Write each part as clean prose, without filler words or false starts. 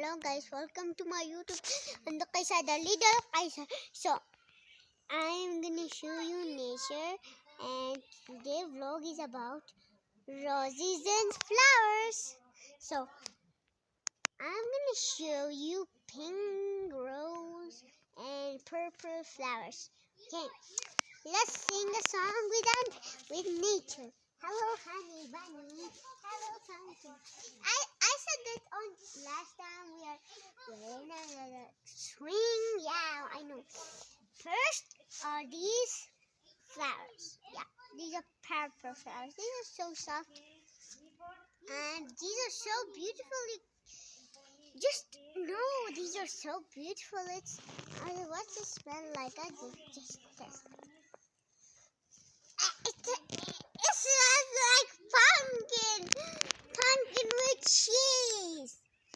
Hello guys, welcome to my YouTube and the Qaisar, the leader of Qaisar. So I'm gonna show you nature, and today vlog is about roses and flowers. So I'm gonna show you pink rose and purple flowers. Okay, let's sing a song with nature. Hello honey bunny, hello pumpkin. I said that on last time we are in a swing. Yeah, I know. First are these flowers. Yeah, these are purple flowers. These are so soft and these are so beautifully. Just no, these are so beautiful. What's it smell like? I just test it. It smells like pumpkin with cheese.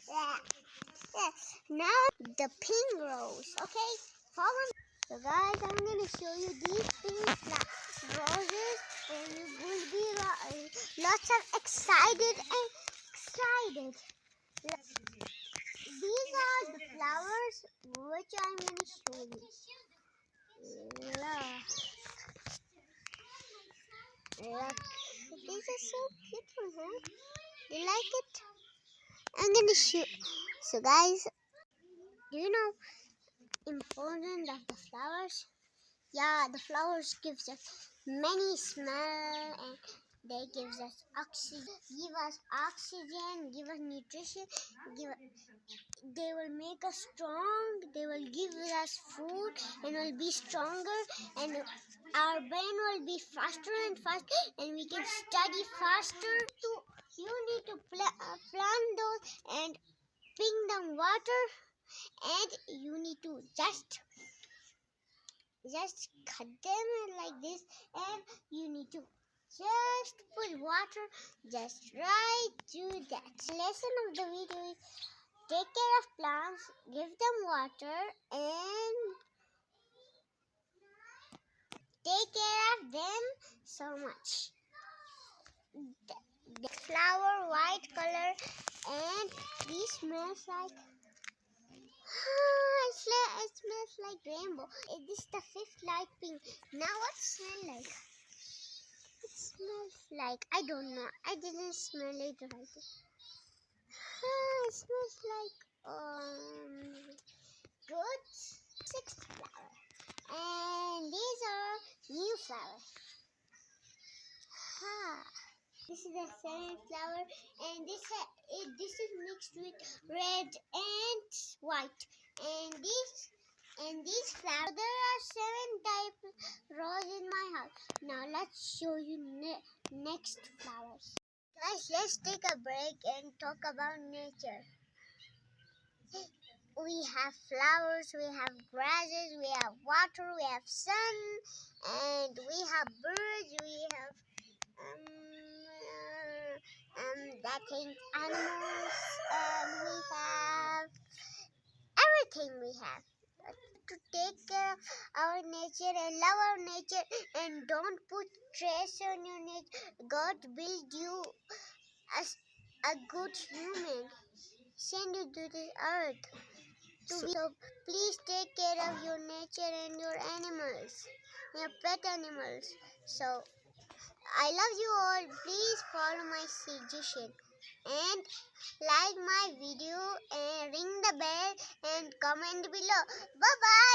Yeah. Now the pink rose. Okay, follow me. So guys, I'm gonna show you these pink roses, and you will be lots of excited. These are the flowers which I'm gonna show you. Look, these are so beautiful, huh? You like it? I'm gonna show. So guys, do you know importance of the flowers? Yeah, the flowers gives us many smell, and they gives us oxygen, give us nutrition, they will make us strong, they will give us food and will be stronger, and our brain will be faster and faster, and we can study faster too. You need to plant those and bring them water, and you need to just cut them like this, and you need to just put water just right to that. The lesson of the video is take care of plants, give them water, and take care of them so much. The flower white color, and these smells like it smells like rainbow. This is the fifth light pink. Now what smell like? It smells like, I don't know. I didn't smell it right. It smells like good. Sixth flower, and these are new flowers. This is the seventh flower, and this is mixed with red and white. And these flowers. There are 7 types of rose in my house. Now let's show you next flowers. Guys, let's take a break and talk about nature. We have flowers, we have grasses, we have water, we have sun, and we have birds, we have that thing, animals, and we have everything we have. To take care of our nature and love our nature, and don't put stress on your nature. God built you as a good human, send you to this earth. So please take care of your nature and your animals, your pet animals. So I love you all. Please follow my suggestion and like my video and ring the bell and comment below. Bye bye.